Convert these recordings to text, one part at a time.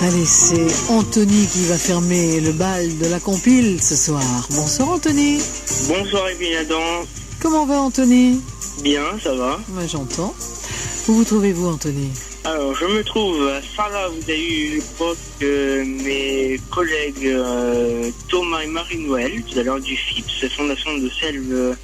Allez, c'est Anthony qui va fermer le bal de la compile ce soir. Bonsoir Anthony. Bonsoir Evelyne Adam. Comment va Anthony? Bien, ça va. Ouais, j'entends. Où vous trouvez-vous Anthony? Alors, je me trouve à Sarlat. Vous avez eu, je crois, mes collègues Thomas et Marie-Noël, tout à l'heure du FIPS, Fondation de Selve,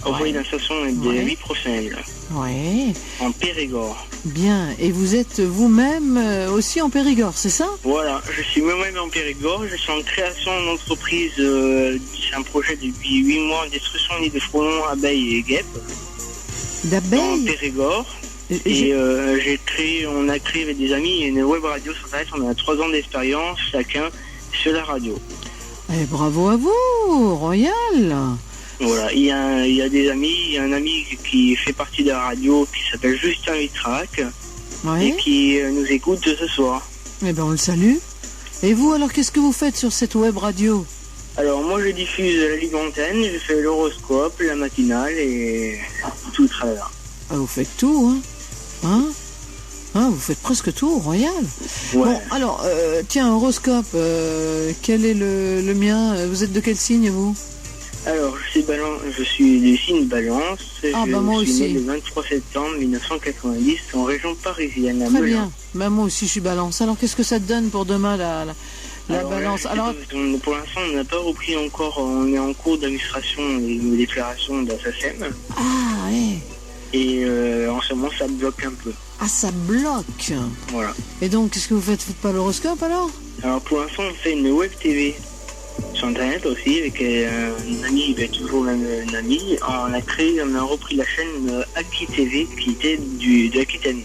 envoyé d'insertion des vie professionnelle. Oui. En Périgord. Bien. Et vous êtes vous-même aussi en Périgord, c'est ça? Voilà, je suis moi-même en Périgord. Je suis en création d'entreprise. C'est un projet depuis 8 mois en destruction de frelons, abeilles et guêpes. D'abeilles? En Périgord. Et on a créé avec des amis une web radio sur Internet. On a 3 ans d'expérience chacun sur la radio. Eh, bravo à vous, Royal. Voilà, il y a des amis, il y a un ami qui fait partie de la radio qui s'appelle Justin Vitrac et qui nous écoute ce soir. Eh bien, on le salue. Et vous, alors, qu'est-ce que vous faites sur cette web radio? Alors, moi, je diffuse la libre antenne, je fais l'horoscope, la matinale et tout le travail. Ah, vous faites tout, hein? Vous faites presque tout, Royal. Ouais. Bon, alors, tiens, horoscope, quel est le mien? Vous êtes de quel signe, vous? Alors, je suis du signe Balance. Moi suis aussi. né le 23 septembre 1990 en région parisienne. Très bien. Moi aussi, je suis Balance. Alors, qu'est-ce que ça te donne pour demain, la Balance? Alors, pour l'instant, on n'a pas repris encore. On est en cours d'administration et de déclaration de la SACEM. Ah, ouais. Et en ce moment, ça bloque un peu. Ah, ça bloque. Voilà. Et donc, qu'est-ce que vous faites? Vous faites pas l'horoscope, alors? Alors, pour l'instant, on fait une web TV. Sur Internet aussi, avec un ami, toujours un ami. On a repris la chaîne Aki TV qui était de Aquitaine.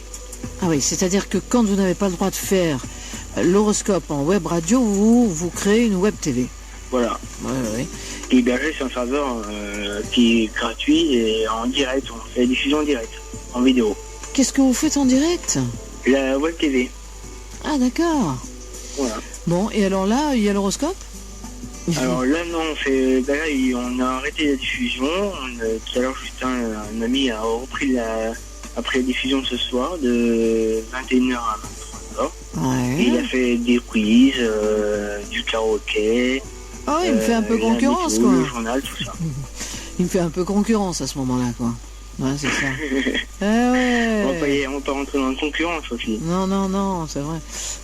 Ah oui, c'est-à-dire que quand vous n'avez pas le droit de faire l'horoscope en web radio, vous créez une web TV. Voilà. Oui. Qui est hébergé sur un serveur qui est gratuit et en direct. On fait la diffusion en direct, en vidéo. Qu'est-ce que vous faites en direct? La web TV. Ah, d'accord. Voilà. Bon, et alors là, il y a l'horoscope? Alors là, non, on a arrêté la diffusion. Tout à l'heure, Justin, un ami, a repris après la diffusion de ce soir, de 21h à 23h. Ouais. Il a fait des quiz, du karaoké. Ah oui, il me fait un peu concurrence, quoi. Le journal, tout ça. Il me fait un peu concurrence à ce moment-là, quoi. Ouais, c'est ça. Ouais. On va pas rentrer dans la concurrence aussi. Non, c'est vrai.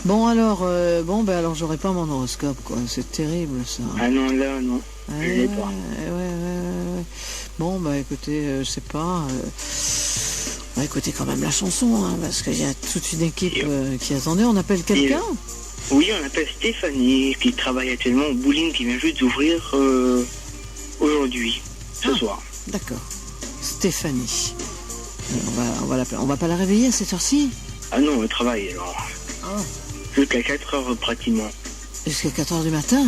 Bon, alors, alors j'aurai pas mon horoscope, quoi. C'est terrible, ça. Ah non, là, non. Je l'ai pas. Ouais. Bon, écoutez, je sais pas. On va écouter quand même la chanson, hein, parce qu'il y a toute une équipe qui attendait. On appelle quelqu'un? Oui, on appelle Stéphanie, qui travaille actuellement au bowling, qui vient juste d'ouvrir aujourd'hui, ce soir. D'accord. Stéphanie. On va l'appeler. On va pas la réveiller à cette heure-ci? Ah non, elle travaille alors. Ah. Jusqu'à 4h pratiquement. Jusqu'à 4h du matin?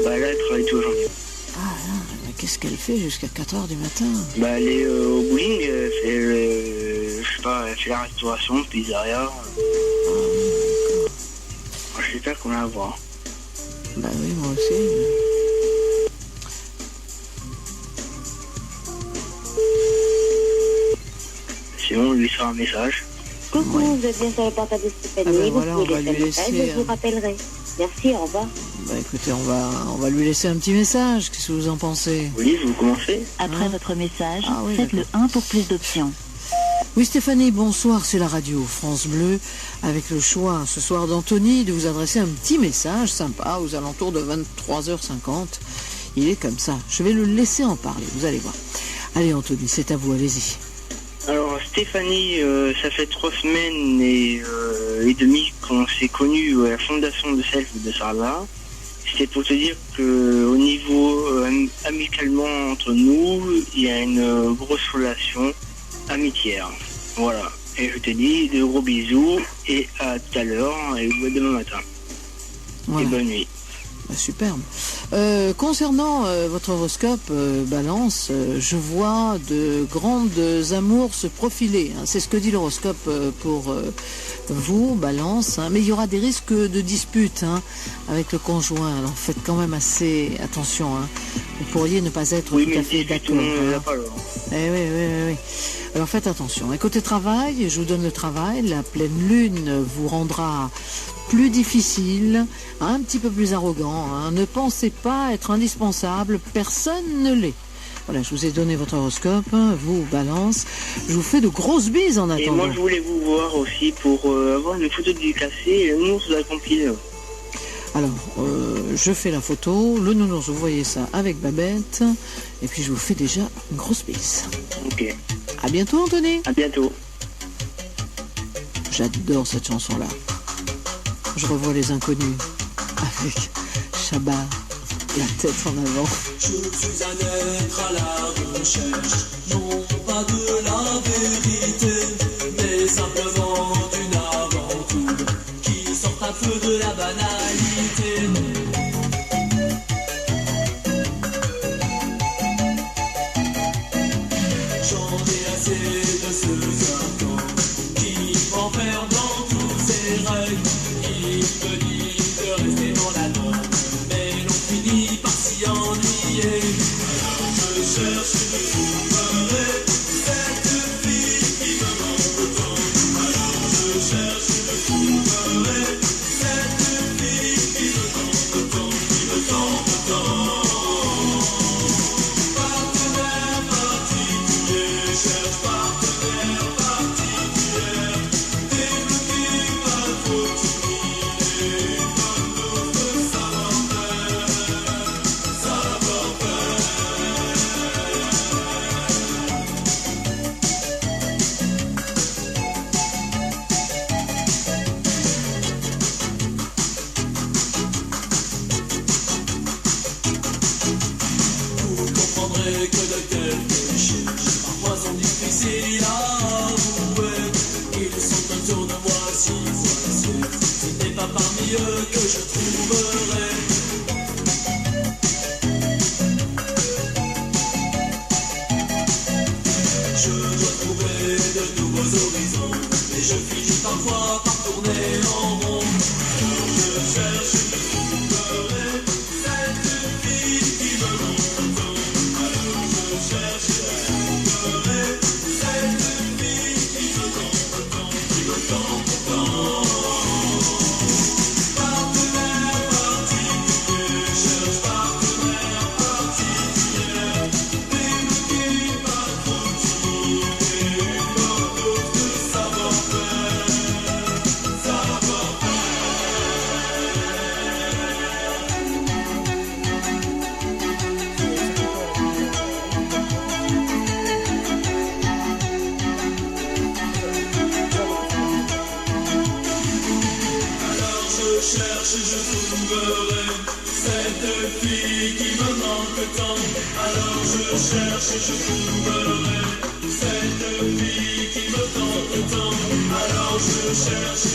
Ah là, elle travaille tout aujourd'hui. Ah là, mais qu'est-ce qu'elle fait jusqu'à 4h du matin? Elle est au bowling, elle fait la restauration, pizzeria. J'espère qu'on va la voir. Bah oui, moi aussi. Sinon, on lui sera un message. Coucou, vous êtes bien sur le portable de Stéphanie. Voilà, on va lui laisser. Je vous rappellerai. Merci, au revoir. Écoutez, on va lui laisser un petit message. Qu'est-ce que vous en pensez? Oui, vous commencez. Après votre message, oui, faites le 1 pour plus d'options. Oui, Stéphanie, bonsoir, c'est la radio France Bleu, avec le choix ce soir d'Anthony de vous adresser un petit message sympa aux alentours de 23h50. Il est comme ça. Je vais le laisser en parler, vous allez voir. Allez, Anthony, c'est à vous, allez-y. Alors, Stéphanie, ça fait 3 semaines et demie qu'on s'est connus à la Fondation de Selve de Sarlat. C'était pour te dire qu'au niveau amicalement entre nous, il y a une grosse relation amitière. Voilà. Et je te dis de gros bisous et à tout à l'heure et demain matin. Voilà. Et bonne nuit. Superbe. Concernant votre horoscope Balance, je vois de grandes amours se profiler. Hein. C'est ce que dit l'horoscope pour vous, Balance. Hein. Mais il y aura des risques de disputes avec le conjoint. Alors faites quand même assez attention. Hein. Vous pourriez ne pas être tout à fait d'accord. Oui. Alors faites attention. Et côté travail, je vous donne le travail. La pleine lune vous rendra plus difficile, un petit peu plus arrogant. Hein. Ne pensez pas être indispensable, personne ne l'est. Voilà, je vous ai donné votre horoscope, vous, Balance. Je vous fais de grosses bises en attendant. Et moi, je voulais vous voir aussi pour avoir une photo dédicacée et le nounours de la compile. Alors, je fais la photo, le nounours, vous voyez ça avec Babette, et puis je vous fais déjà une grosse bise. Ok. À bientôt, Anthony. À bientôt. J'adore cette chanson-là. Je revois les inconnus avec Chabat, la tête en avant. Je suis un être à la recherche, non pas de la vérité, mais simplement d'une aventure qui sort un peu de la banalité. J'en ai assez de ce serpent qui m'enferme dans tous ses règles. Il me dit de rester dans la norme, mais l'on finit par s'y ennuyer. Alors je cherche une souveraine, cette fille qui me manque tant. Alors je cherche une souveraine, cette fille qui me tente tant, qui me tente tant. Partenaire particulier, cherche partenaire particulier, débloqué pas trop timide, comme d'autres savoir-faire, savoir-faire. Vous comprendrez que de tels péchés parfois sont difficiles à avouer. Ils sont autour de moi si voici. Ce n'est pas parmi eux que je trouverai. Je dois trouver de nouveaux horizons, et je finis parfois par tourner en rond. Je cherche une souveraine, cette fille qui me manque tant. Alors je cherche une souveraine, cette fille qui me tente tant, qui me tente tant. Partenaire particulier, cherche partenaire particulier, débloqué pas trop timide, comme d'autres savoir-faire, savoir-faire. Alors je cherche, je trouverai cette fille qui me manque tant. Alors je cherche, je trouverai cette fille qui me tente tant. Alors je cherche,